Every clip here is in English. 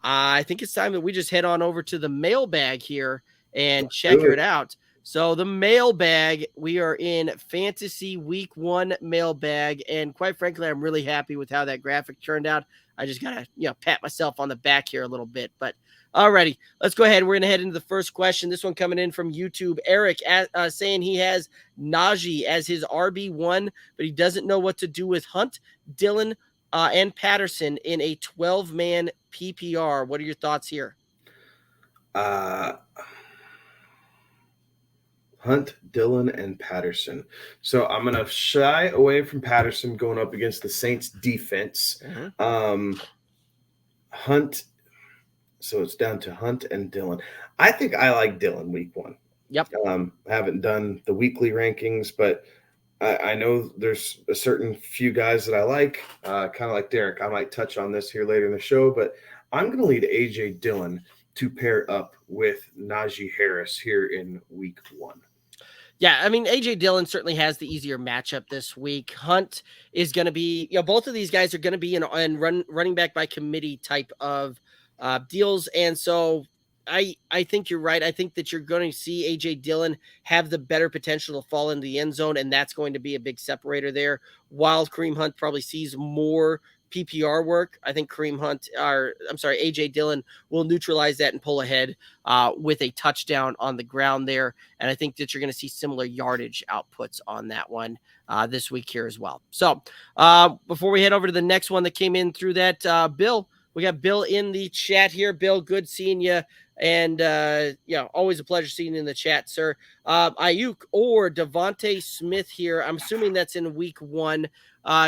I think it's time that we just head on over to the mailbag here and check Do it it. out. So the mailbag, we are in fantasy week 1 mailbag. And quite frankly, I'm really happy with how that graphic turned out. I just got to, pat myself on the back here a little bit, but alrighty, let's go ahead. We're going to head into the first question. This one coming in from YouTube. Eric saying he has Najee as his RB1, but he doesn't know what to do with Hunt, Dillon, and Patterson in a 12-man PPR. What are your thoughts here? Uh, Hunt, Dillon, and Patterson. So I'm going to shy away from Patterson going up against the Saints defense. Hunt. So it's down to Hunt and Dillon. I think I like Dillon week 1. Yep. I haven't done the weekly rankings, but I know there's a certain few guys that I like, kind of like Derek. I might touch on this here later in the show, but I'm going to lead A.J. Dillon to pair up with Najee Harris here in week 1. Yeah, I mean, A.J. Dillon certainly has the easier matchup this week. Hunt is going to be, both of these guys are going to be in running back by committee type of deals. And so I think you're right. I think that you're going to see A.J. Dillon have the better potential to fall into the end zone, and that's going to be a big separator there. While Kareem Hunt probably sees more PPR work, I think A.J. Dillon will neutralize that and pull ahead with a touchdown on the ground there. And I think that you're going to see similar yardage outputs on that one this week here as well. So before we head over to the next one that came in through that, Bill, we got Bill in the chat here. Bill, good seeing you. And, always a pleasure seeing you in the chat, sir. Ayuk or Devonta Smith here. I'm assuming that's in week 1.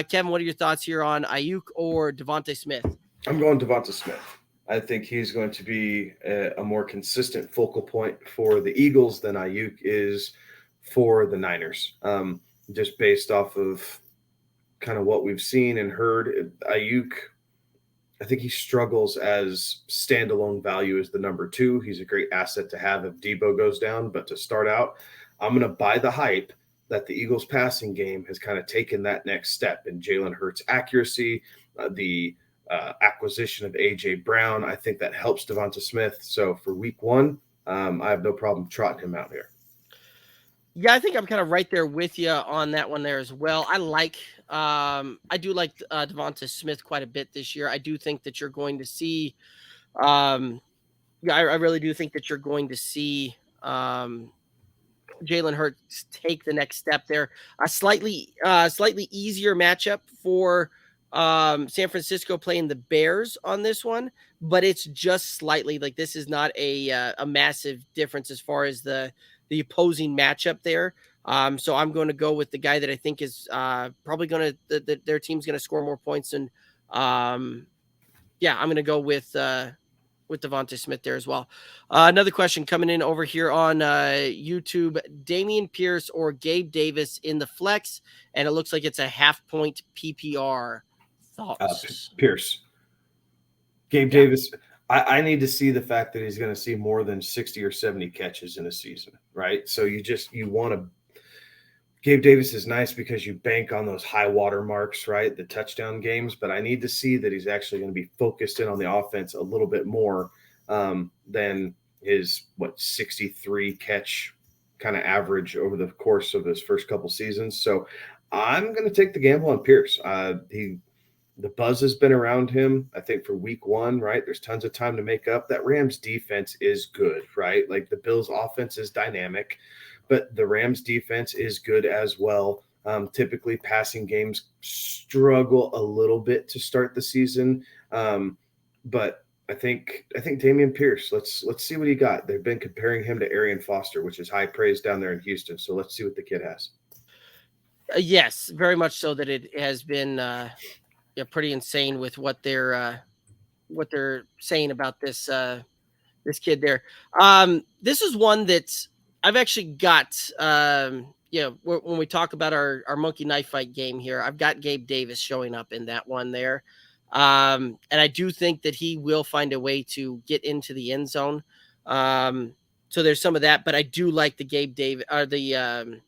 Kevin, what are your thoughts here on Ayuk or Devonta Smith? I'm going Devonta Smith. I think he's going to be a more consistent focal point for the Eagles than Ayuk is for the Niners. Just based off of kind of what we've seen and heard, Ayuk, I think he struggles as standalone value as the number 2. He's a great asset to have if Debo goes down. But to start out, I'm going to buy the hype that the Eagles passing game has kind of taken that next step in Jalen Hurts' accuracy, the acquisition of A.J. Brown. I think that helps Devonta Smith. So for week 1, I have no problem trotting him out here. Yeah, I think I'm kind of right there with you on that one there as well. I do like Devonta Smith quite a bit this year. I do think that you're going to see, I really do think that you're going to see Jalen Hurts take the next step there. A slightly easier matchup for San Francisco playing the Bears on this one, but it's just slightly like this is not a massive difference as far as the opposing matchup there. So I'm going to go with the guy that I think is probably going to their team's going to score more points, and I'm going to go with Devonta Smith there as well. Another question coming in over here on YouTube: Damian Pierce or Gabe Davis in the flex, and it looks like it's a 0.5 PPR. Thoughts? Pierce. Gabe Davis. I need to see the fact that he's going to see more than 60 or 70 catches in a season, right? So you want to – Gabe Davis is nice because you bank on those high water marks, right, the touchdown games, but I need to see that he's actually going to be focused in on the offense a little bit more than his, 63 catch kind of average over the course of his first couple seasons. So I'm going to take the gamble on Pierce. The buzz has been around him, I think, for week 1, right? There's tons of time to make up. That Rams defense is good, right? Like the Bills offense is dynamic, but the Rams defense is good as well. Typically passing games struggle a little bit to start the season. But I think Damian Pierce, let's see what he got. They've been comparing him to Arian Foster, which is high praise down there in Houston. So let's see what the kid has. Yes, very much so that it has been pretty insane with what they're saying about this this kid there. This is one that I've actually got. When we talk about our monkey knife fight game here, I've got Gabe Davis showing up in that one there, and I do think that he will find a way to get into the end zone. So there's some of that, but I do like the Gabe Davis or the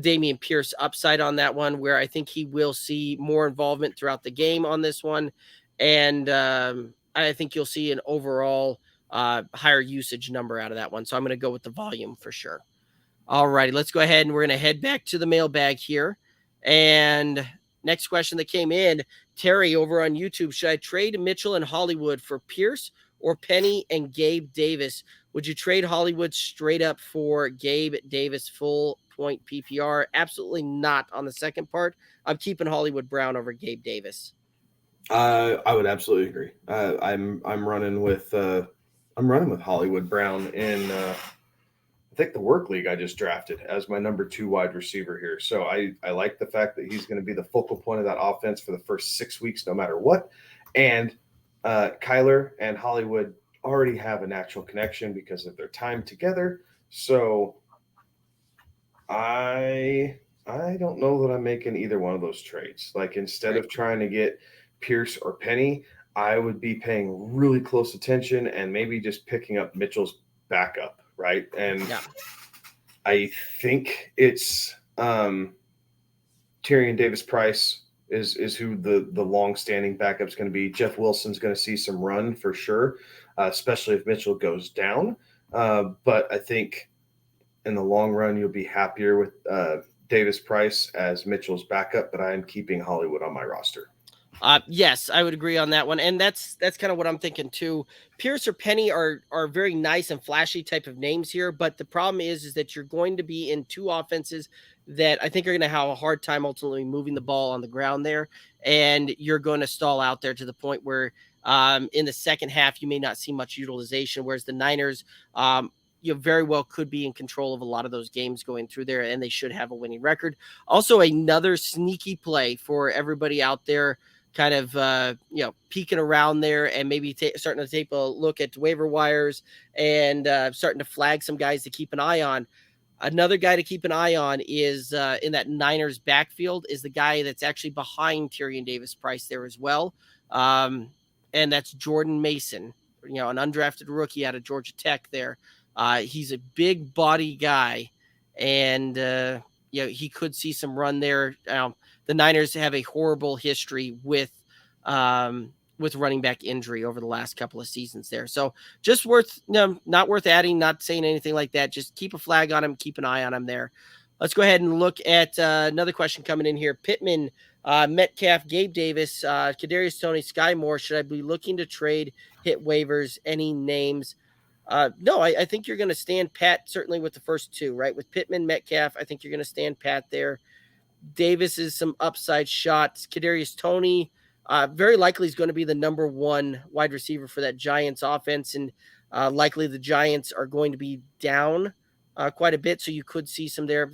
Damian Pierce upside on that one, where I think he will see more involvement throughout the game on this one. And I think you'll see an overall higher usage number out of that one. So I'm going to go with the volume for sure. All righty, let's go ahead and we're going to head back to the mailbag here. And next question that came in, Terry over on YouTube, should I trade Mitchell and Hollywood for Pierce or Penny and Gabe Davis? Would you trade Hollywood straight up for Gabe Davis full point PPR? Absolutely not on the second part. I'm keeping Hollywood Brown over Gabe Davis. I would absolutely agree. I'm running with Hollywood Brown in I think the work league I just drafted as my number 2 wide receiver here. So I like the fact that he's going to be the focal point of that offense for the first 6 weeks, no matter what. And Kyler and Hollywood already have a natural connection because of their time together. So I don't know that I'm making either one of those trades. Like, instead of trying to get Pierce or Penny, I would be paying really close attention and maybe just picking up Mitchell's backup, right? And I think it's Tyrion Davis-Price is who the long-standing backup's going to be. Jeff Wilson's going to see some run for sure, especially if Mitchell goes down. But I think in the long run, you'll be happier with Davis-Price as Mitchell's backup, but I am keeping Hollywood on my roster. Yes, I would agree on that one. And that's kind of what I'm thinking too. Pierce or Penny are very nice and flashy type of names here. But the problem is that you're going to be in 2 offenses that I think are going to have a hard time ultimately moving the ball on the ground there. And you're going to stall out there to the point where in the second half, you may not see much utilization. Whereas the Niners, you very well could be in control of a lot of those games going through there, and they should have a winning record. Also, another sneaky play for everybody out there, kind of, peeking around there and maybe starting to take a look at waiver wires and starting to flag some guys to keep an eye on. Another guy to keep an eye on is in that Niners backfield is the guy that's actually behind Tyrion Davis-Price there as well. And that's Jordan Mason, an undrafted rookie out of Georgia Tech there. He's a big body guy, and he could see some run there. The Niners have a horrible history with running back injury over the last couple of seasons there. So just not worth adding, not saying anything like that. Just keep a flag on him, keep an eye on him there. Let's go ahead and look at another question coming in here. Pittman, Metcalf, Gabe Davis, Kadarius Toney, Sky Moore. Should I be looking to trade, hit waivers? Any names? No, I think you're going to stand pat, certainly with the first 2, right? With Pittman, Metcalf, I think you're going to stand pat there. Davis is some upside shots. Kadarius Toney, very likely is going to be the number 1 wide receiver for that Giants offense, and likely the Giants are going to be down quite a bit, so you could see some there,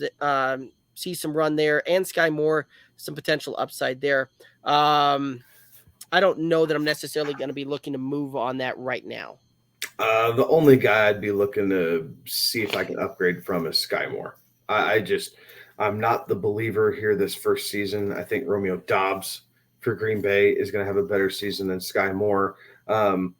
see some run there, and Sky Moore, some potential upside there. I don't know that I'm necessarily going to be looking to move on that right now. The only guy I'd be looking to see if I can upgrade from is Sky Moore. I'm not the believer here this first season. I think Romeo Doubs for Green Bay is going to have a better season than Sky Moore. On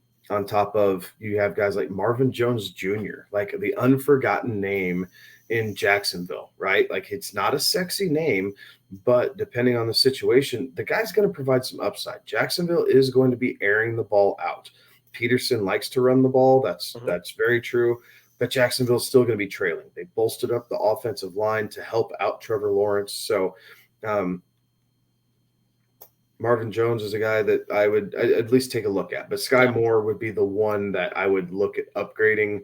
top of, you have guys like Marvin Jones Jr., like the unforgotten name in Jacksonville, right? Like, it's not a sexy name, but depending on the situation, the guy's going to provide some upside. Jacksonville is going to be airing the ball out. Peterson likes to run the ball. That's very true. But Jacksonville's still going to be trailing. They bolstered up the offensive line to help out Trevor Lawrence. So Marvin Jones is a guy that I'd at least take a look at. But Sky Moore would be the one that I would look at upgrading.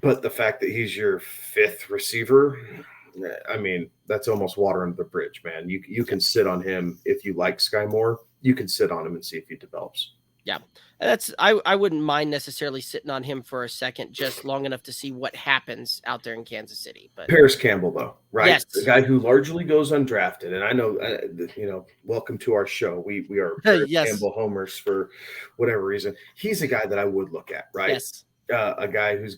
But the fact that he's your 5th receiver, I mean, that's almost water under the bridge, man. You can sit on him if you like Sky Moore. You can sit on him and see if he develops. Yeah, that's I wouldn't mind necessarily sitting on him for a second, just long enough to see what happens out there in Kansas City. But Paris Campbell, though, right? Yes. The guy who largely goes undrafted. And I know, welcome to our show. We are Paris Campbell homers for whatever reason. He's a guy that I would look at, right? Yes. A guy who's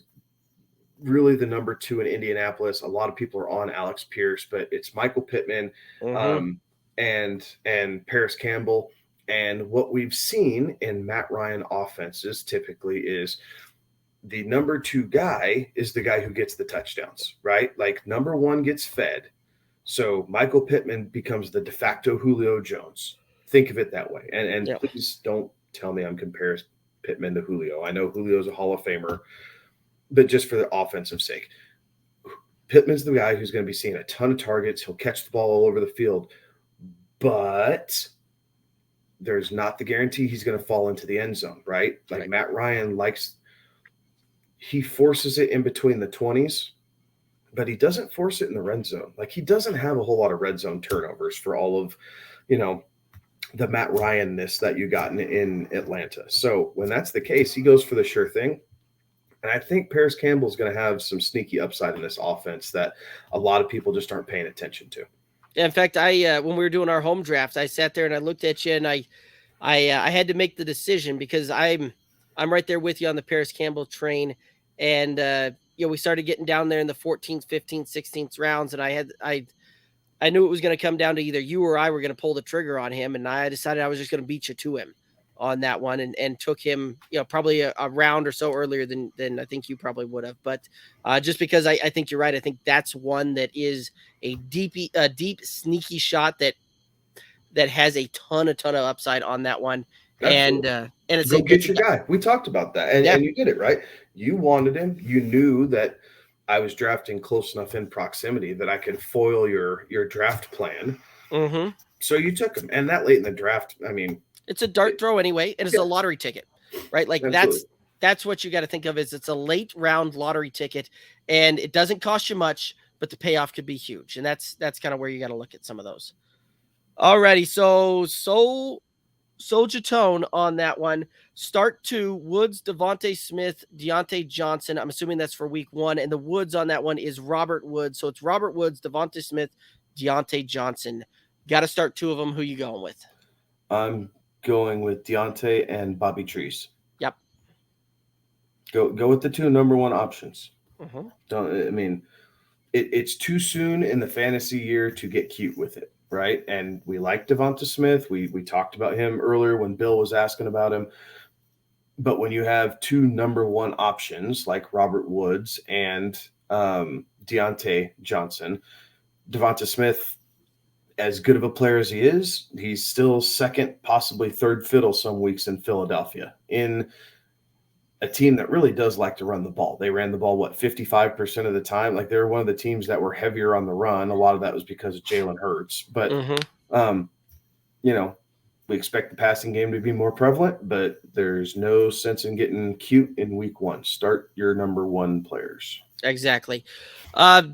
really the number 2 in Indianapolis. A lot of people are on Alex Pierce, but it's Michael Pittman and Paris Campbell. And what we've seen in Matt Ryan offenses typically is the number 2 guy is the guy who gets the touchdowns, right? Like, number 1 gets fed. So Michael Pittman becomes the de facto Julio Jones. Think of it that way. And please don't tell me I'm comparing Pittman to Julio. I know Julio's a Hall of Famer, but just for the offensive sake, Pittman's the guy who's going to be seeing a ton of targets. He'll catch the ball all over the field, but there's not the guarantee he's going to fall into the end zone, right? Like right. Matt Ryan he forces it in between the 20s, but he doesn't force it in the red zone. Like he doesn't have a whole lot of red zone turnovers for all of, the Matt Ryan-ness that you got in Atlanta. So when that's the case, he goes for the sure thing. And I think Paris Campbell is going to have some sneaky upside in this offense that a lot of people just aren't paying attention to. In fact, I when we were doing our home draft, I sat there and I looked at you, and I had to make the decision because I'm right there with you on the Paris Campbell train, and we started getting down there in the 14th, 15th, 16th rounds, and I knew it was going to come down to either you or I were going to pull the trigger on him, and I decided I was just going to beat you to him on that one, and took him, probably a round or so earlier than I think you probably would have. But just because I think you're right, I think that's one that is a deep sneaky shot that has a ton of upside on that one. Absolutely. And it's go get your guy. We talked about that, and you did it right. You wanted him. You knew that I was drafting close enough in proximity that I could foil your draft plan. Mm-hmm. So you took him, and that late in the draft, I mean. It's a dart throw anyway, and it's a lottery ticket, right? Like Absolutely. That's what you got to think of is it's a late round lottery ticket, and it doesn't cost you much, but the payoff could be huge. And that's kind of where you got to look at some of those. Alrighty. So Soldier Tone on that one. Start 2, Woods, Devonta Smith, Deontay Johnson. I'm assuming that's for week 1. And the Woods on that one is Robert Woods. So it's Robert Woods, Devonta Smith, Deontay Johnson. Got to start 2 of them. Who you going with? I'm going with Deontay and Bobby Trees. Yep. Go with the 2 number 1 options. Mm-hmm. It's too soon in the fantasy year to get cute with it, right? And we like Devonta Smith. We talked about him earlier when Bill was asking about him. But when you have 2 number 1 options like Robert Woods and Deontay Johnson, Devonta Smith, as good of a player as he is, he's still second, possibly third fiddle some weeks in Philadelphia in a team that really does like to run the ball. They ran the ball, 55% of the time? Like they're one of the teams that were heavier on the run. A lot of that was because of Jalen Hurts. But, we expect the passing game to be more prevalent, but there's no sense in getting cute in week 1. Start your number 1 players. Exactly.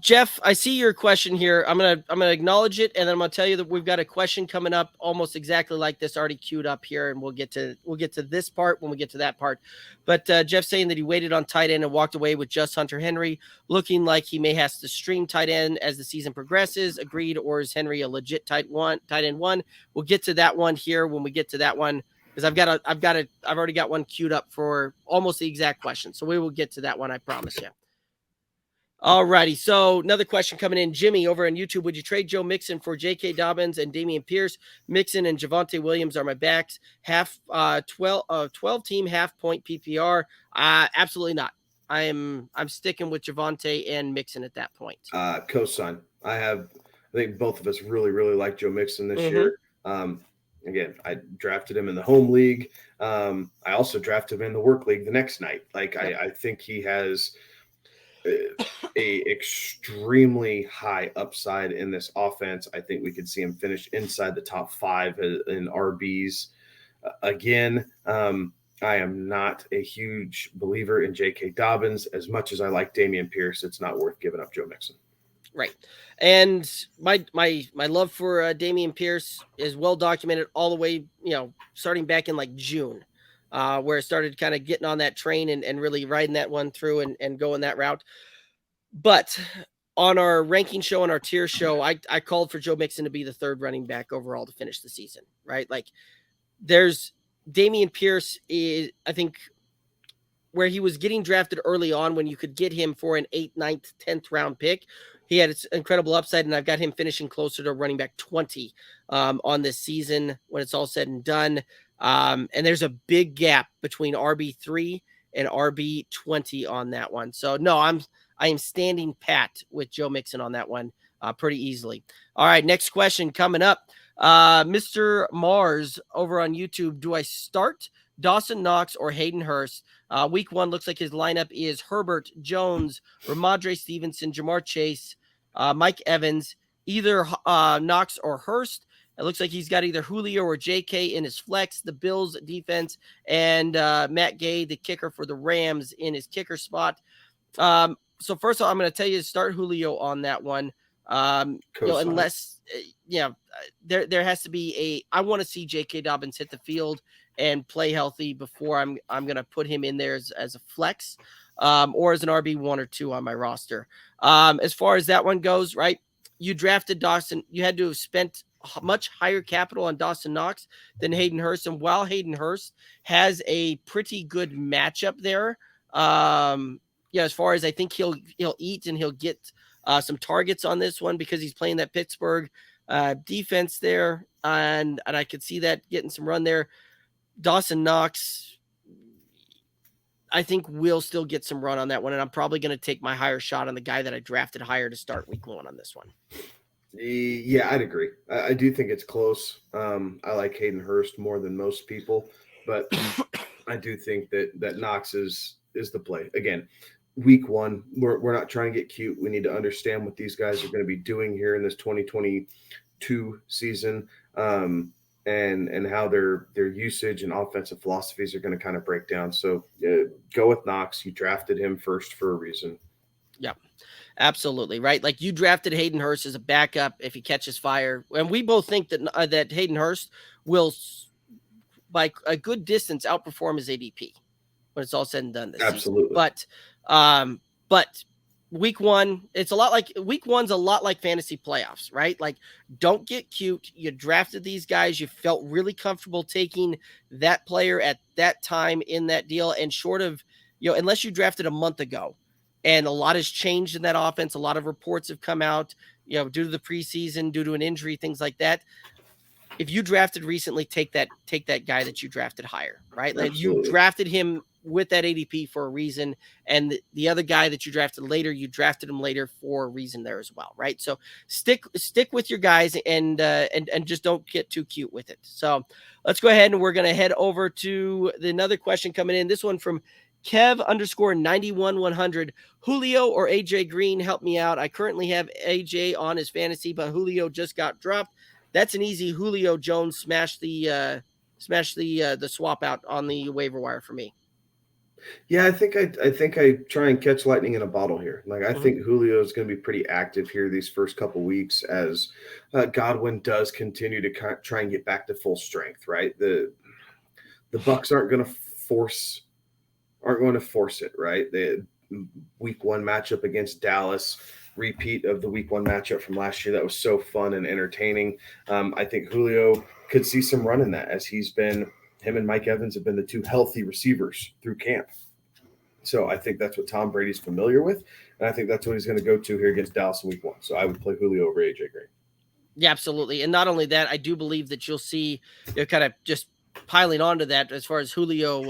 Jeff, I see your question here. I'm gonna acknowledge it, and then I'm gonna tell you that we've got a question coming up almost exactly like this already queued up here, and we'll get to this part when we get to that part. But Jeff's saying that he waited on tight end and walked away with just Hunter Henry, looking like he may have to stream tight end as the season progresses. Agreed, or is Henry a legit tight end one? We'll get to that one here when we get to that one. Because I've already got one queued up for almost the exact question. So we will get to that one, I promise you. All righty. So another question coming in. Jimmy over on YouTube. Would you trade Joe Mixon for J.K. Dobbins and Damian Pierce? Mixon and Javonte Williams are my backs. 12 team half point PPR. Absolutely not. I'm sticking with Javonte and Mixon at that point. Co-sign. I think both of us really, really like Joe Mixon this year. Again, I drafted him in the home league. I also drafted him in the work league the next night. I think he has a extremely high upside in this offense. I think we could see him finish inside the top 5 in RBs. Again, I am not a huge believer in J.K. Dobbins. As much as I like Damian Pierce, it's not worth giving up Joe Mixon. Right. And my love for Damian Pierce is well documented all the way, starting back in June. Where I started kind of getting on that train and really riding that one through and going that route. But on our ranking show, on our tier show, I called for Joe Mixon to be the 3rd running back overall to finish the season, right? There's Damian Pierce is, I think, where he was getting drafted early on when you could get him for an 8th, 9th, 10th round pick. He had its incredible upside, and I've got him finishing closer to running back 20 on this season when it's all said and done. And there's a big gap between RB3 and RB20 on that one. So no, I am standing pat with Joe Mixon on that one pretty easily. All right, next question coming up. Mr. Mars over on YouTube. Do I start Dawson, Knox, or Hayden Hurst. Week 1 looks like his lineup is Herbert, Jones, Ramondre Stevenson, Jamar Chase, Mike Evans, either Knox or Hurst. It looks like he's got either Julio or JK in his flex, the Bills defense, and Matt Gay, the kicker for the Rams, in his kicker spot. So first of all, I'm going to tell you to start Julio on that one. Unless there has to be I want to see J.K. Dobbins hit the field and play healthy before I'm going to put him in there as a flex, or as an RB1 or 2 on my roster. As far as that one goes, right? You drafted Dawson. You had to have spent much higher capital on Dawson Knox than Hayden Hurst. And while Hayden Hurst has a pretty good matchup there, as far as I think he'll eat and he'll get some targets on this one because he's playing that Pittsburgh defense there. And I could see that getting some run there. Dawson Knox, I think will still get some run on that one. And I'm probably going to take my higher shot on the guy that I drafted higher to start week 1 on this one. Yeah, I'd agree. I do think it's close. I like Hayden Hurst more than most people, but I do think that Knox is the play. Again, week 1, we're not trying to get cute. We need to understand what these guys are going to be doing here in this 2022 season, and how their usage and offensive philosophies are going to kind of break down. So go with Knox. You drafted him first for a reason. Yeah. Absolutely, right? Like you drafted Hayden Hurst as a backup if he catches fire. And we both think that Hayden Hurst will, by a good distance, outperform his ADP when it's all said and done this Absolutely. season. But week 1, it's a lot like week 1's a lot like fantasy playoffs, right? Like don't get cute. You drafted these guys. You felt really comfortable taking that player at that time in that deal. And short of, unless you drafted a month ago, and a lot has changed in that offense. A lot of reports have come out, due to the preseason, due to an injury, things like that. If you drafted recently, take that guy that you drafted higher, right? Like you drafted him with that ADP for a reason. And the other guy that you drafted later, you drafted him later for a reason there as well, right? So stick with your guys and just don't get too cute with it. So let's go ahead and we're going to head over to another question coming in. This one from Kev_91-100. Julio or AJ Green, help me out. I currently have AJ on his fantasy, but Julio just got dropped. That's an easy Julio Jones smash the swap out on the waiver wire for me. Yeah, I think I try and catch lightning in a bottle here. Like I think Julio is going to be pretty active here these first couple weeks as Godwin does continue to try and get back to full strength. Right, the Bucs aren't going to force it, right? The week 1 matchup against Dallas, repeat of the week 1 matchup from last year. That was so fun and entertaining. I think Julio could see some run in that as him and Mike Evans have been the 2 healthy receivers through camp. So I think that's what Tom Brady's familiar with. And I think that's what he's going to go to here against Dallas in week 1. So I would play Julio over AJ Green. Yeah, absolutely. And not only that, I do believe that you'll see kind of just piling onto that as far as Julio,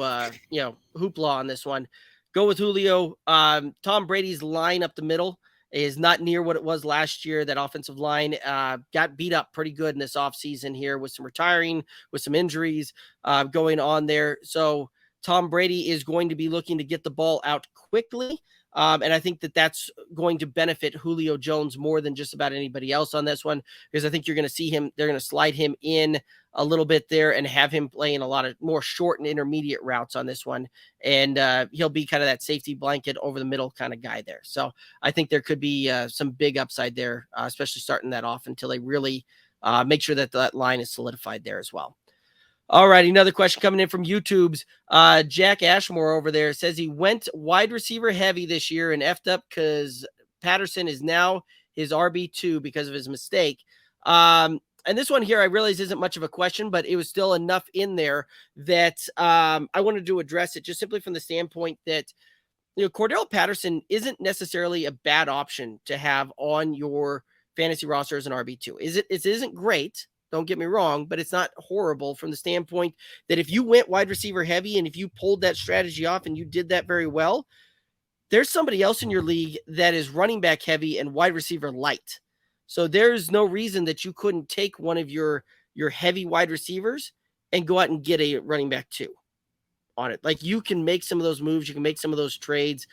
hoopla on this one. Go with Julio. Tom Brady's line up the middle is not near what it was last year. That offensive line got beat up pretty good in this offseason here with some retiring, with some injuries going on there. So Tom Brady is going to be looking to get the ball out quickly. And I think that's going to benefit Julio Jones more than just about anybody else on this one, because I think you're going to see him. They're going to slide him in a little bit there and have him playing a lot of more short and intermediate routes on this one. And he'll be kind of that safety blanket over the middle kind of guy there. So I think there could be some big upside there, especially starting that off until they really make sure that line is solidified there as well. All right, another question coming in from YouTube's Jack Ashmore over there says he went wide receiver heavy this year and effed up because Patterson is now his RB2 because of his mistake. And this one here, I realize isn't much of a question, but it was still enough in there that I wanted to address it just simply from the standpoint that, Cordell Patterson isn't necessarily a bad option to have on your fantasy roster as an RB2. It isn't great. Don't get me wrong, but it's not horrible from the standpoint that if you went wide receiver heavy and if you pulled that strategy off and you did that very well, there's somebody else in your league that is running back heavy and wide receiver light. So there's no reason that you couldn't take one of your heavy wide receivers and go out and get a running back too. on it. Like you can make some of those moves, you can make some of those trades.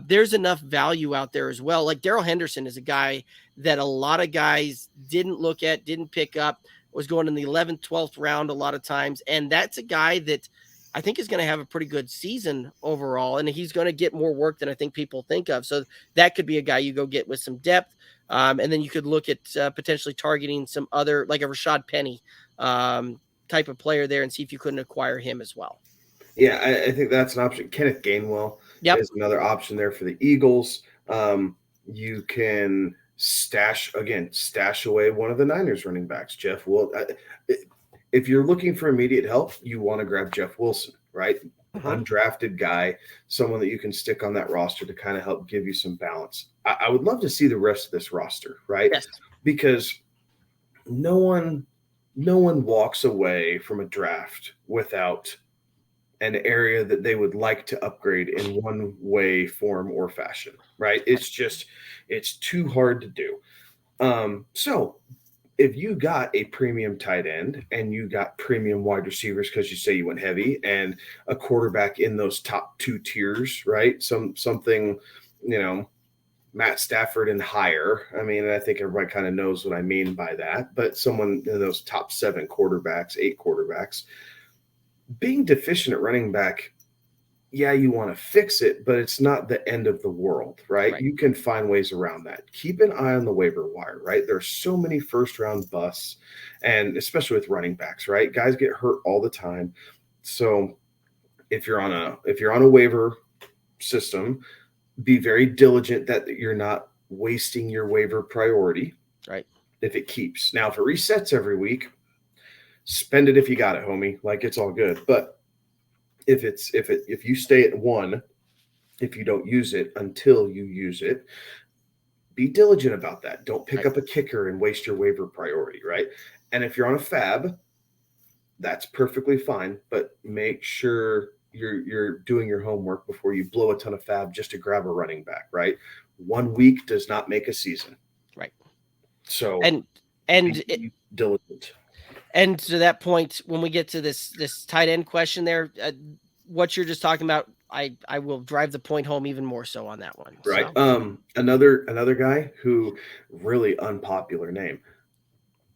There's enough value out there as well. Like Darrell Henderson is a guy that a lot of guys didn't look at, didn't pick up, was going in the 11th, 12th round a lot of times. And that's a guy that I think is going to have a pretty good season overall. And he's going to get more work than I think people think of. So that could be a guy you go get with some depth. And then you could look at potentially targeting some other, like a Rashad Penny type of player there and see if you couldn't acquire him as well. Yeah, I think that's an option. Kenneth Gainwell is another option there for the Eagles. You can stash away one of the Niners running backs, Jeff. Well, if you're looking for immediate help, you want to grab Jeff Wilson, right? Undrafted guy, someone that you can stick on that roster to kind of help give you some balance. I would love to see the rest of this roster, right? Yes. Because no one walks away from a draft without an area that they would like to upgrade in one way, form, or fashion, right? It's too hard to do. So if you got a premium tight end and you got premium wide receivers because you say you went heavy and a quarterback in those top two tiers, right? Something, Matt Stafford and higher. I mean, I think everybody kind of knows what I mean by that, but someone in those top 7 quarterbacks, 8 quarterbacks, being deficient at running back, yeah, you want to fix it, but it's not the end of the world, right? You can find ways around that. Keep an eye on the waiver wire, right? There's so many first-round busts, and especially with running backs, right? Guys get hurt all the time. So if you're on a waiver system, be very diligent that you're not wasting your waiver priority, right? If it keeps. Now, if it resets every week, spend it if you got it, homie. Like, it's all good. But if you stay at 1, if you don't use it until you use it, be diligent about that. Don't pick up a kicker and waste your waiver priority, right? And if you're on a fab, that's perfectly fine, but make sure you're doing your homework before you blow a ton of fab just to grab a running back, right? 1 week does not make a season. Right. So and be diligent. And to that point, when we get to this tight end question there, what you're just talking about, I will drive the point home even more so on that one. Right. So. Another guy who really unpopular name.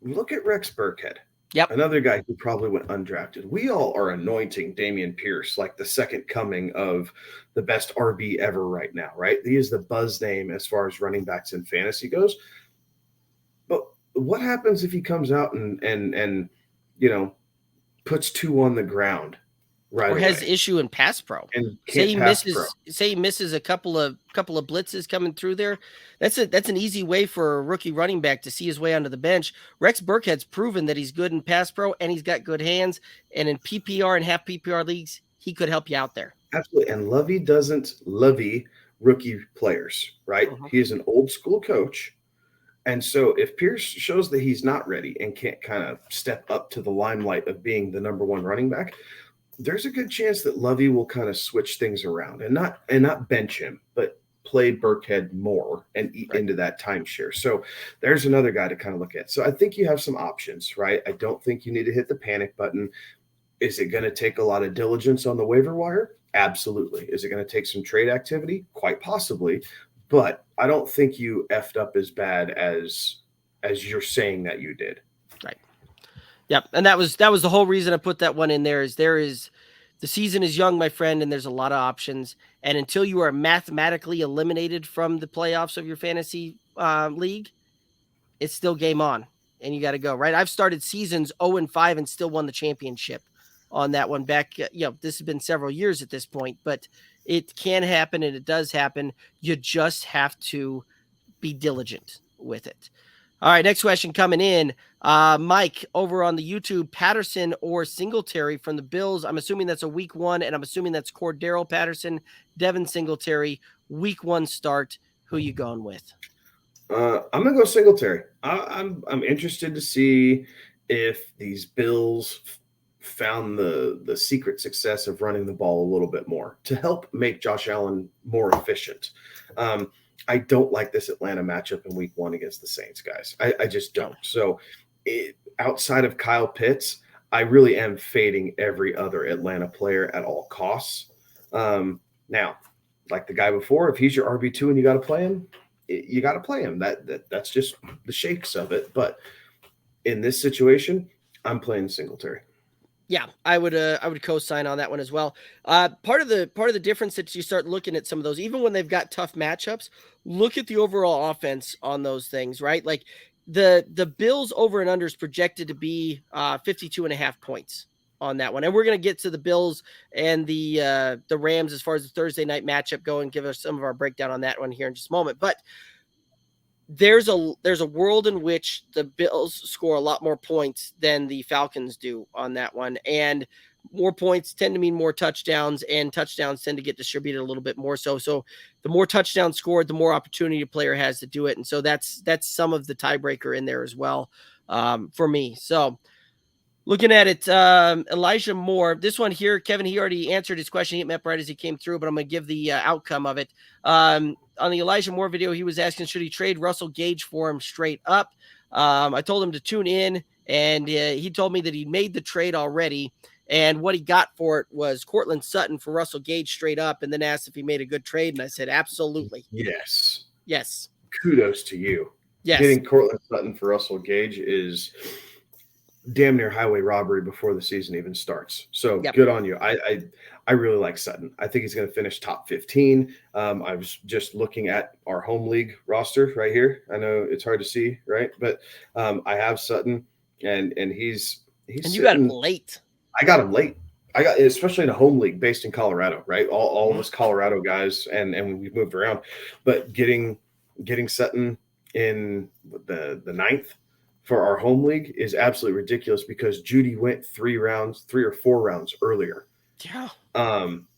Look at Rex Burkhead. Yep. Another guy who probably went undrafted. We all are anointing Damian Pierce like the second coming of the best RB ever right now, right? He is the buzz name as far as running backs in fantasy goes. But what happens if he comes out and puts 2 on the ground right or away? Has issue in pass pro and say he misses a couple of blitzes coming through there? That's an easy way for a rookie running back to see his way onto the bench. Rex Burkhead's proven that he's good in pass pro and he's got good hands, and in PPR and half PPR leagues he could help you out there. Absolutely. And Lovey doesn't levy rookie players, right? He is an old school coach. And so if Pierce shows that he's not ready and can't kind of step up to the limelight of being the number 1 running back, there's a good chance that Lovey will kind of switch things around and not bench him, but play Burkhead more and eat into that timeshare. So there's another guy to kind of look at. So I think you have some options, right? I don't think you need to hit the panic button. Is it going to take a lot of diligence on the waiver wire? Absolutely. Is it going to take some trade activity? Quite possibly. But I don't think you effed up as bad as you're saying that you did. Right. Yep. And that was the whole reason I put that one in there. The season is young, my friend, and there's a lot of options. And until you are mathematically eliminated from the playoffs of your fantasy league, it's still game on, and you got to go, right? I've started seasons 0-5 and still won the championship on that one back. This has been several years at this point, but it can happen, and it does happen. You just have to be diligent with it. All right, next question coming in. Mike, over on the YouTube, Patterson or Singletary from the Bills. I'm assuming that's a week 1, and I'm assuming that's Cordero Patterson, Devin Singletary, week 1 start. Who you going with? I'm going to go Singletary. I'm interested to see if these Bills found the secret success of running the ball a little bit more to help make Josh Allen more efficient. I don't like this Atlanta matchup in week 1 against the Saints, guys. I just don't. So outside of Kyle Pitts, I really am fading every other Atlanta player at all costs. Now, like the guy before, if he's your RB2 and you got to play him, you got to play him. That's just the shakes of it. But in this situation, I'm playing Singletary. Yeah, I would co-sign on that one as well. Part of the difference that you start looking at some of those, even when they've got tough matchups, look at the overall offense on those things, right? Like the Bills over and under is projected to be 52.5 points on that one. And we're going to get to the Bills and the Rams as far as the Thursday night matchup go and give us some of our breakdown on that one here in just a moment. But there's a world in which the Bills score a lot more points than the Falcons do on that one. And more points tend to mean more touchdowns, and touchdowns tend to get distributed a little bit more. So the more touchdowns scored, the more opportunity a player has to do it. And so that's some of the tiebreaker in there as well for me. So looking at it, Elijah Moore, this one here, Kevin, he already answered his question. He hit me up right as he came through, but I'm going to give the outcome of it. On the Elijah Moore video, he was asking, should he trade Russell Gage for him straight up? I told him to tune in, and he told me that he made the trade already, and what he got for it was Cortland Sutton for Russell Gage straight up, and then asked if he made a good trade, and I said, absolutely. Yes. Yes. Kudos to you. Yes. Getting Cortland Sutton for Russell Gage is damn near highway robbery before the season even starts. So Good on you. I really like Sutton. I think he's going to finish top 15. I was just looking at our home league roster right here. I know it's hard to see, right? But I have Sutton, and he's and you got him late. I got him late. I got, especially in a home league based in Colorado, right? All of us Colorado guys, and we've moved around, but getting Sutton in the 9th for our home league is absolutely ridiculous because Judy went 3 or 4 rounds earlier. Yeah.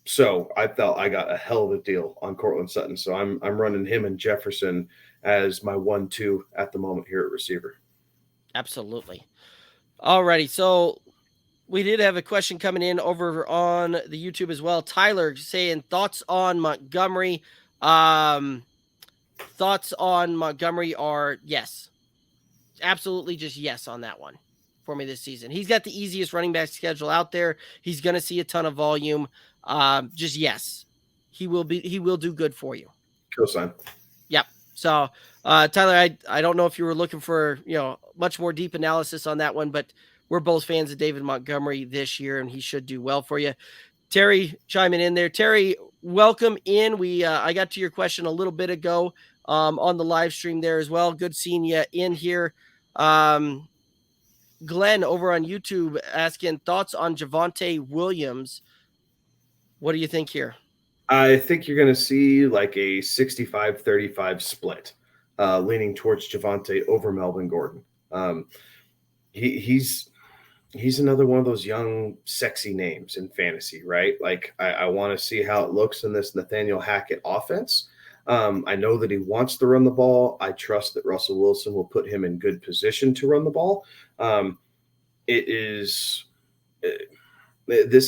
So I felt I got a hell of a deal on Cortland Sutton. So I'm running him and Jefferson as my 1-2 at the moment here at receiver. Absolutely. Alrighty. So we did have a question coming in over on the YouTube as well. Tyler saying thoughts on Montgomery. Thoughts on Montgomery are yes. Absolutely just yes on that one for me this season. He's got the easiest running back schedule out there. He's going to see a ton of volume. Just yes. He will do good for you. Cosign. Yep. So, Tyler, I don't know if you were looking for, much more deep analysis on that one, but we're both fans of David Montgomery this year, and he should do well for you. Terry chiming in there. Terry, welcome in. I got to your question a little bit ago on the live stream there as well. Good seeing you in here. Glenn over on YouTube asking thoughts on Javonte Williams. What do you think here? I think you're going to see like a 65-35 split, leaning towards Javonte over Melvin Gordon. He's another one of those young, sexy names in fantasy, right? Like I want to see how it looks in this Nathaniel Hackett offense. I know that he wants to run the ball. I trust that Russell Wilson will put him in good position to run the ball. This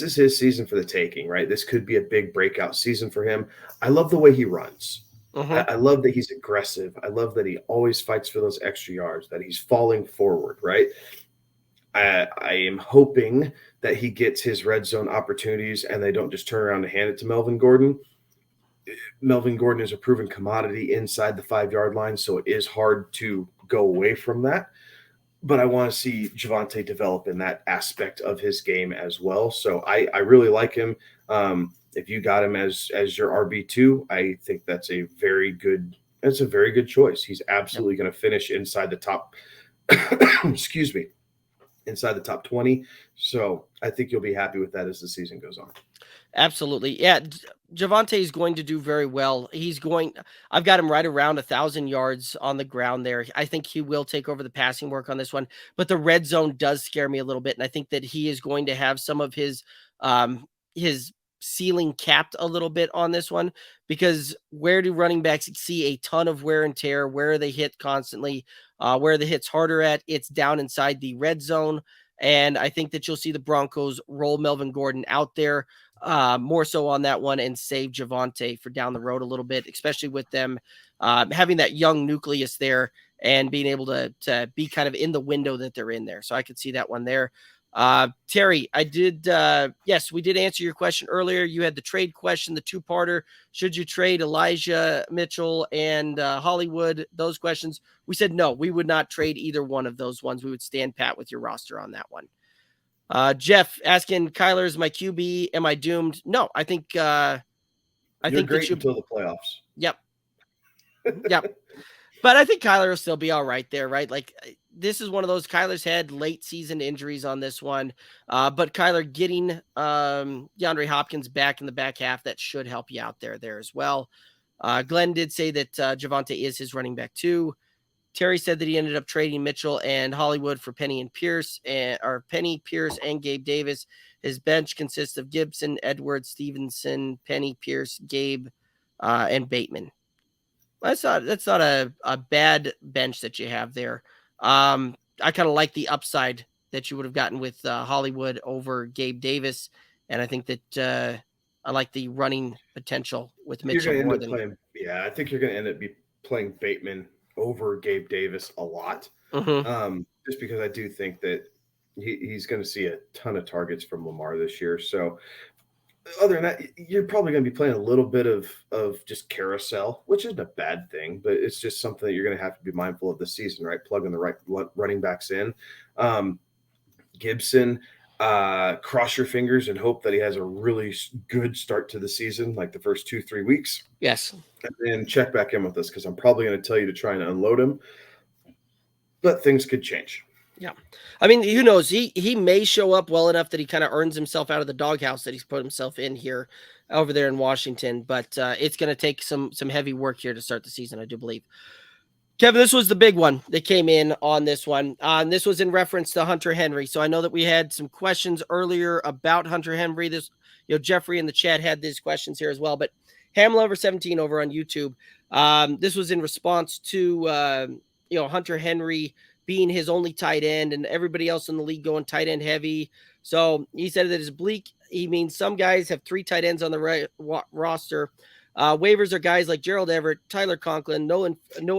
is his season for the taking, right? This could be a big breakout season for him. I love the way he runs. I love that he's aggressive. I love that he always fights for those extra yards, that he's falling forward, right? I am hoping that he gets his red zone opportunities and they don't just turn around and hand it to Melvin Gordon. Melvin Gordon is a proven commodity inside the 5-yard line, so it is hard to go away from that. But I want to see Javonte develop in that aspect of his game as well. So I really like him. If you got him as your RB2, I think that's a very good choice. He's absolutely going to finish inside the top excuse me, inside the top 20. So I think you'll be happy with that as the season goes on. Absolutely. Yeah. Javonte is going to do very well. I've got him right around 1,000 yards on the ground there. I think he will take over the passing work on this one, but the red zone does scare me a little bit. And I think that he is going to have some of his ceiling capped a little bit on this one, because where do running backs see a ton of wear and tear? Where are they hit constantly? Where the hit's harder at? It's down inside the red zone. And I think that you'll see the Broncos roll Melvin Gordon out there more so on that one and save Javonte for down the road a little bit, especially with them having that young nucleus there and being able to be kind of in the window that they're in there. So I could see that one there. Terry, yes, we did answer your question earlier. You had the trade question, the two-parter. Should you trade Elijah Mitchell and Hollywood? Those questions. We said no, we would not trade either one of those ones. We would stand pat with your roster on that one. Jeff asking, Kyler is my QB. Am I doomed? No, I think You're great until the playoffs. Yep. Yep. But I think Kyler will still be all right there, right? Like, this is one of those, Kyler's had late season injuries on this one. But Kyler getting DeAndre Hopkins back in the back half, that should help you out there as well. Glenn did say that Devonta is his running back too. Terry said that he ended up trading Mitchell and Hollywood for Penny, Pierce, and Gabe Davis. His bench consists of Gibson, Edwards, Stevenson, Penny, Pierce, Gabe, and Bateman. That's not a bad bench that you have there. I kind of like the upside that you would have gotten with Hollywood over Gabe Davis, and I think that I like the running potential with Mitchell more than. I think you're going to end up playing Bateman over Gabe Davis a lot, just because I do think that he's going to see a ton of targets from Lamar this year. So other than that, you're probably going to be playing a little bit of just carousel, which isn't a bad thing, but it's just something that you're going to have to be mindful of this season, right? Plugging the right running backs in. Gibson, cross your fingers and hope that he has a really good start to the season, like the first 2-3 weeks. Yes. And then check back in with us, because I'm probably going to tell you to try and unload him, but things could change. Yeah. I mean, who knows? He may show up well enough that he kind of earns himself out of the doghouse that he's put himself in here over there in Washington, but it's going to take some heavy work here to start the season, I do believe. Kevin, this was the big one that came in on this one. And this was in reference to Hunter Henry. So I know that we had some questions earlier about Hunter Henry. Jeffrey in the chat had these questions here as well, but Hamlover17 over on YouTube. This was in response to, Hunter Henry being his only tight end and everybody else in the league going tight end heavy. So he said that it's bleak. He means some guys have 3 tight ends on the roster. Waivers are guys like Gerald Everett, Tyler Conklin, Noah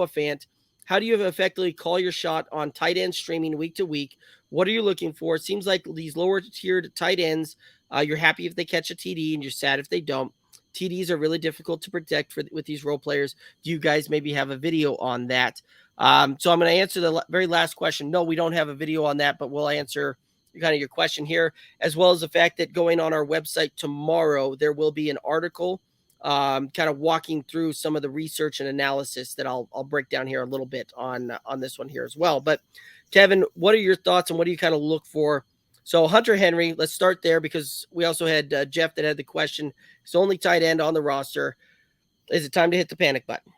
Fant. How do you effectively call your shot on tight end streaming week to week? What are you looking for? It seems like these lower tiered tight ends, you're happy if they catch a TD and you're sad if they don't. TDs are really difficult to protect with these role players. Do you guys maybe have a video on that? So I'm going to answer the very last question. No, we don't have a video on that, but we'll answer kind of your question here, as well as the fact that going on our website tomorrow, there will be an article kind of walking through some of the research and analysis that I'll break down here a little bit on this one here as well. But Kevin, what are your thoughts and what do you kind of look for? So Hunter Henry, let's start there, because we also had Jeff that had the question. He's only tight end on the roster. Is it time to hit the panic button?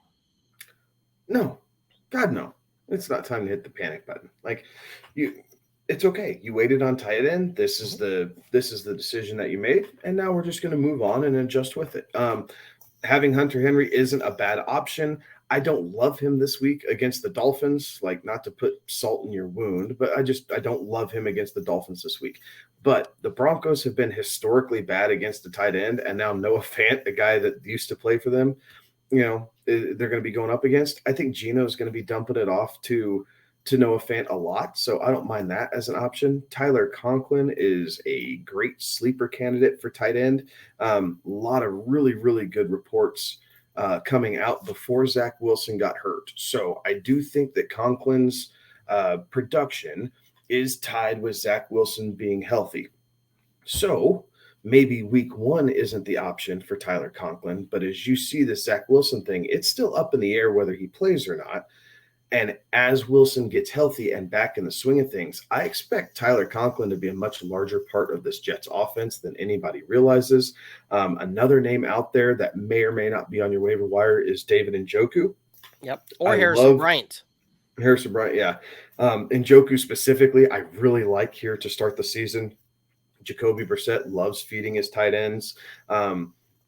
No, God, no. It's not time to hit the panic button. It's okay. You waited on tight end. This is the decision that you made, and now we're just going to move on and adjust with it. Having Hunter Henry isn't a bad option. I don't love him this week against the Dolphins, not to put salt in your wound, but I don't love him against the Dolphins this week. But the Broncos have been historically bad against the tight end, and now Noah Fant, a guy that used to play for them, they're going to be going up against. I think Gino's going to be dumping it off to Noah Fant a lot, so I don't mind that as an option. Tyler Conklin is a great sleeper candidate for tight end. A lot of really, really good reports coming out before Zach Wilson got hurt. So I do think that Conklin's production is tied with Zach Wilson being healthy. So maybe week 1 isn't the option for Tyler Conklin, but as you see the Zach Wilson thing, it's still up in the air whether he plays or not. And as Wilson gets healthy and back in the swing of things, I expect Tyler Conklin to be a much larger part of this Jets offense than anybody realizes. Another name out there that may or may not be on your waiver wire is David Njoku. Yep. Or Harrison Bryant. Harrison Bryant, yeah. Njoku specifically, I really like here to start the season. Jacoby Brissett loves feeding his tight ends.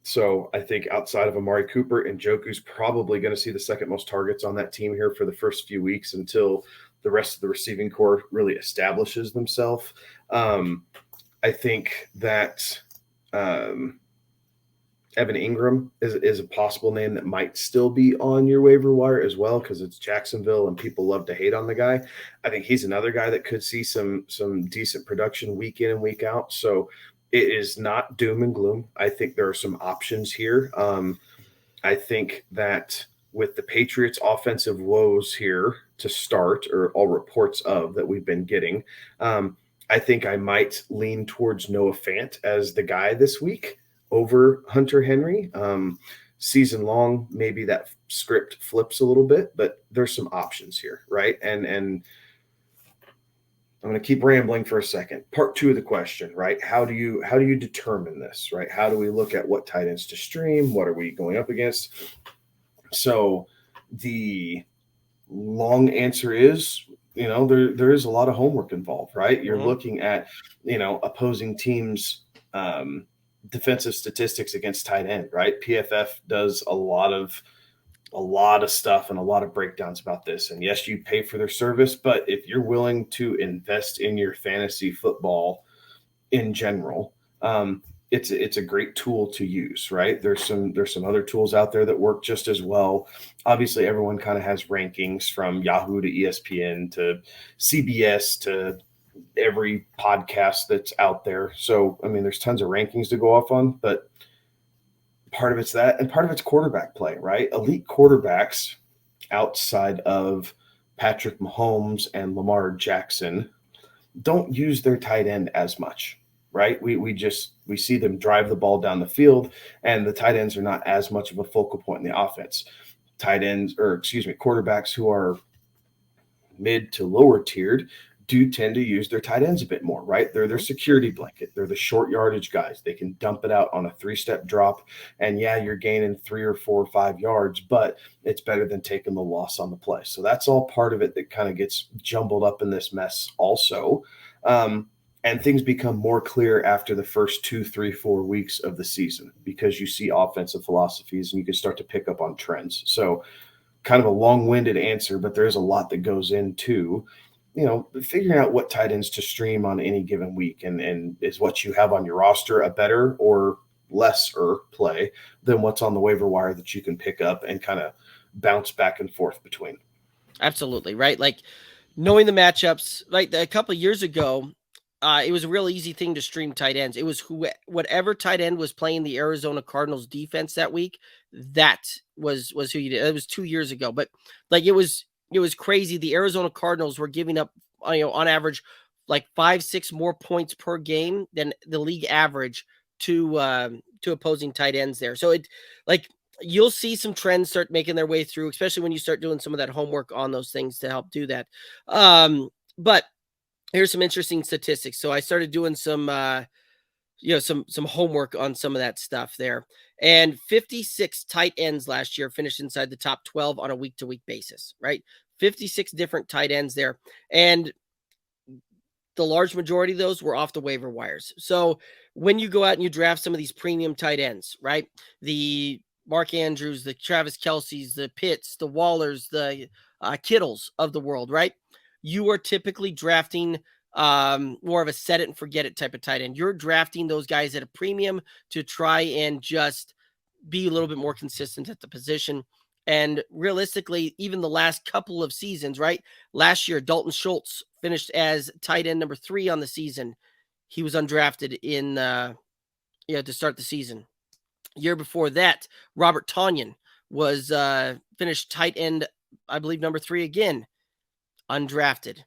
So I think outside of Amari Cooper, Njoku's probably going to see the second most targets on that team here for the first few weeks until the rest of the receiving core really establishes themselves. I think that Evan Ingram is a possible name that might still be on your waiver wire as well, because it's Jacksonville and people love to hate on the guy. I think he's another guy that could see some decent production week in and week out. So it is not doom and gloom. I think there are some options here. I think that with the Patriots' offensive woes here to start, or all reports of that we've been getting, I think I might lean towards Noah Fant as the guy this week over Hunter Henry. Season long, maybe that script flips a little bit, but there's some options here, right? And I'm going to keep rambling for a second. Part 2 of the question, right? How do you determine this, right? How do we look at what tight ends to stream? What are we going up against? So the long answer is, there is a lot of homework involved, right? You're looking at, opposing teams' defensive statistics against tight end, right? PFF does a lot of stuff and a lot of breakdowns about this. And yes, you pay for their service, but if you're willing to invest in your fantasy football in general, it's a great tool to use, right? There's some other tools out there that work just as well. Obviously, everyone kind of has rankings from Yahoo to ESPN to CBS to every podcast that's out there. So, I mean, there's tons of rankings to go off on, but part of it's that, and part of it's quarterback play, right? Elite quarterbacks outside of Patrick Mahomes and Lamar Jackson don't use their tight end as much, right? We see them drive the ball down the field, and the tight ends are not as much of a focal point in the offense. Quarterbacks who are mid to lower tiered do tend to use their tight ends a bit more, right? They're their security blanket. They're the short yardage guys. They can dump it out on a 3-step drop. And yeah, you're gaining 3 or 4 or 5 yards, but it's better than taking the loss on the play. So that's all part of it that kind of gets jumbled up in this mess also. And things become more clear after the first 2, 3, 4 weeks of the season, because you see offensive philosophies and you can start to pick up on trends. So kind of a long-winded answer, but there is a lot that goes into figuring out what tight ends to stream on any given week, and is what you have on your roster a better or lesser play than what's on the waiver wire that you can pick up and kind of bounce back and forth between. Absolutely, right? Like knowing the matchups, right? A couple of years ago, it was a real easy thing to stream tight ends. It was whatever tight end was playing the Arizona Cardinals defense that week, that was who you did. It was 2 years ago, but like it was crazy. The Arizona Cardinals were giving up, on average, like 5-6 more points per game than the league average to opposing tight ends there. So you'll see some trends start making their way through, especially when you start doing some of that homework on those things to help do that. But here's some interesting statistics. So I started doing some homework on some of that stuff there. And 56 tight ends last year finished inside the top 12 on a week-to-week basis, right? 56 different tight ends there. And the large majority of those were off the waiver wires. So when you go out and you draft some of these premium tight ends, right? The Mark Andrews, the Travis Kelce's, the Pitts, the Wallers, the Kittles of the world, right? You are typically drafting more of a set it and forget it type of tight end. You're drafting those guys at a premium to try and just be a little bit more consistent at the position. And realistically, even the last couple of seasons, right? Last year, Dalton Schultz finished as tight end number 3 on the season. He was undrafted to start the season. Year before that, Robert Tonyan was finished tight end, I believe, number 3 again, undrafted.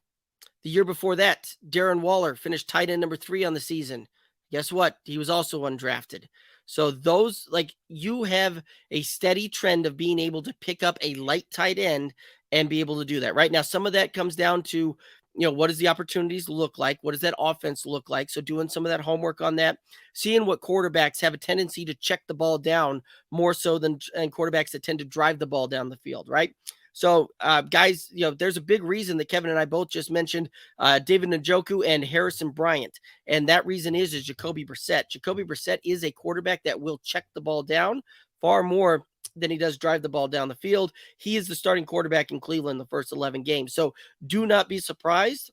The year before that, Darren Waller finished tight end number 3 on the season. Guess what? He was also undrafted. So those, you have a steady trend of being able to pick up a light tight end and be able to do that. Right now, some of that comes down to, what does the opportunities look like? What does that offense look like? So doing some of that homework on that, seeing what quarterbacks have a tendency to check the ball down more so than quarterbacks that tend to drive the ball down the field, right? So, guys, there's a big reason that Kevin and I both just mentioned David Njoku and Harrison Bryant. And that reason is Jacoby Brissett. Jacoby Brissett is a quarterback that will check the ball down far more than he does drive the ball down the field. He is the starting quarterback in Cleveland the first 11 games. So do not be surprised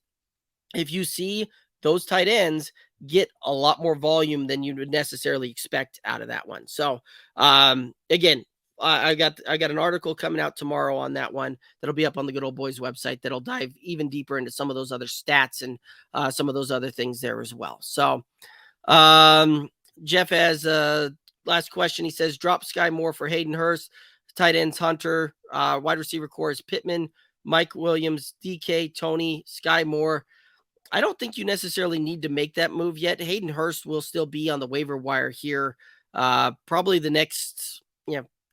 if you see those tight ends get a lot more volume than you would necessarily expect out of that one. So again, I got an article coming out tomorrow on that one that'll be up on the Good Old Boys website that'll dive even deeper into some of those other stats and some of those other things there as well. So Jeff has a last question. He says, drop Sky Moore for Hayden Hurst, tight ends Hunter, wide receiver core is Pittman, Mike Williams, DK, Tony, Sky Moore. I don't think you necessarily need to make that move yet. Hayden Hurst will still be on the waiver wire here. Probably the next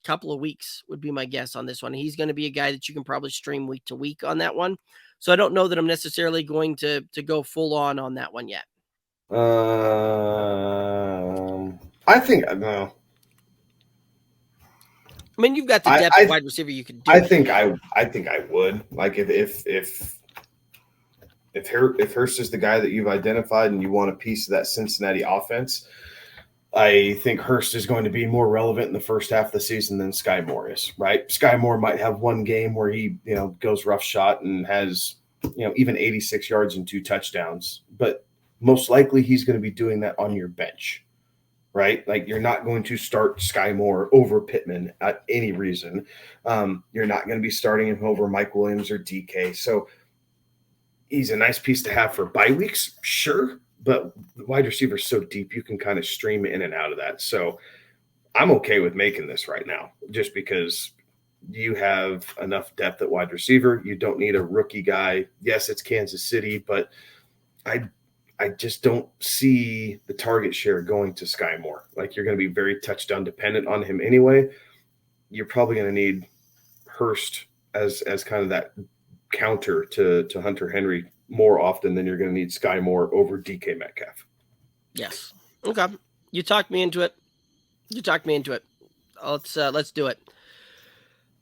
couple of weeks would be my guess on this one. He's going to be a guy that you can probably stream week to week on that one. So I don't know that I'm necessarily going to go full on that one yet. I think no. I mean, you've got the depth of wide receiver you could do. I think I would. Like if Hurst is the guy that you've identified and you want a piece of that Cincinnati offense, I think Hurst is going to be more relevant in the first half of the season than Sky Moore is, right? Sky Moore might have one game where he, goes rough shot and has, even 86 yards and 2 touchdowns, but most likely he's going to be doing that on your bench, right? Like you're not going to start Sky Moore over Pittman at any reason. You're not going to be starting him over Mike Williams or DK. So he's a nice piece to have for bye weeks, sure, but the wide receiver is so deep you can kind of stream in and out of that. So I'm okay with making this right now just because you have enough depth at wide receiver. You don't need a rookie guy. Yes, it's Kansas City, but I just don't see the target share going to Sky Moore. Like you're going to be very touchdown dependent on him anyway. You're probably going to need Hurst as kind of that counter to Hunter Henry more often than you're going to need Sky Moore over DK Metcalf. Yes. Okay. You talked me into it. Let's do it.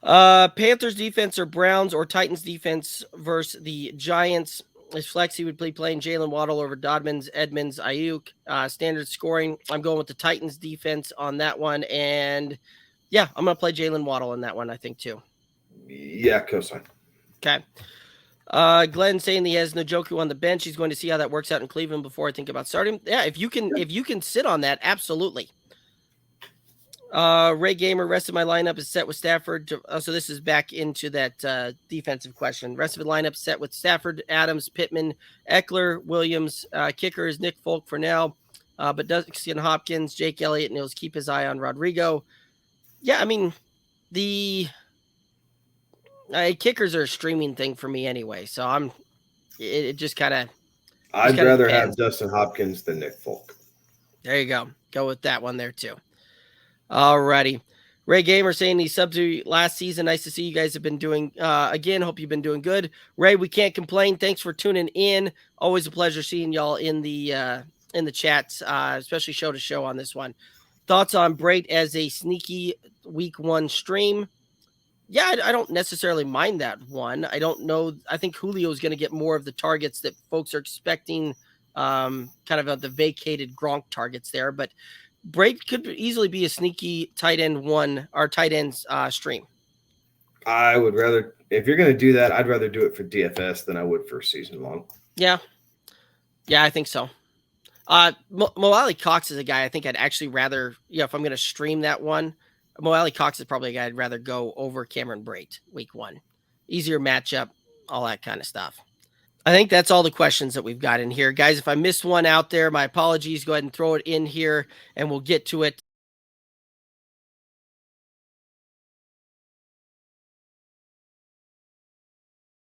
Panthers defense or Browns or Titans defense versus the Giants. As Flexi would be playing Jalen Waddle over Dodmans, Edmonds, Ayuk. Standard scoring. I'm going with the Titans defense on that one. And yeah, I'm going to play Jalen Waddle in that one, I think, too. Yeah, cosign. Okay. Glenn saying he has Njoku on the bench. He's going to see how that works out in Cleveland before I think about starting. Yeah, if you can sit on that, absolutely. Ray Gamer, rest of my lineup is set with Stafford. So this is back into that defensive question. Rest of the lineup set with Stafford, Adams, Pittman, Eckler, Williams. Kicker is Nick Folk for now, but Dustin Hopkins, Jake Elliott, and he'll keep his eye on Rodrigo. Yeah, I mean, the kickers are a streaming thing for me anyway, so it just kind of. I'd rather have Dustin Hopkins than Nick Folk. There you go. Go with that one there too. Alrighty. Ray Gamer saying he subbed to last season. Nice to see you guys have been doing again. Hope you've been doing good. Ray, we can't complain. Thanks for tuning in. Always a pleasure seeing y'all in the chats, especially show to show on this one. Thoughts on Brait as a sneaky week 1 stream? Yeah, I don't necessarily mind that one. I don't know. I think Julio is going to get more of the targets that folks are expecting, kind of the vacated Gronk targets there, but Brait could easily be a sneaky tight end stream. I would rather, if you're going to do that, I'd rather do it for DFS than I would for season long. Yeah, I think so. Mo Ali Cox is a guy I think I'd actually rather, if I'm going to stream that one, Mo Ali Cox is probably a guy I'd rather go over Cameron Brait week 1. Easier matchup, all that kind of stuff. I think that's all the questions that we've got in here. Guys, if I missed one out there, my apologies. Go ahead and throw it in here, and we'll get to it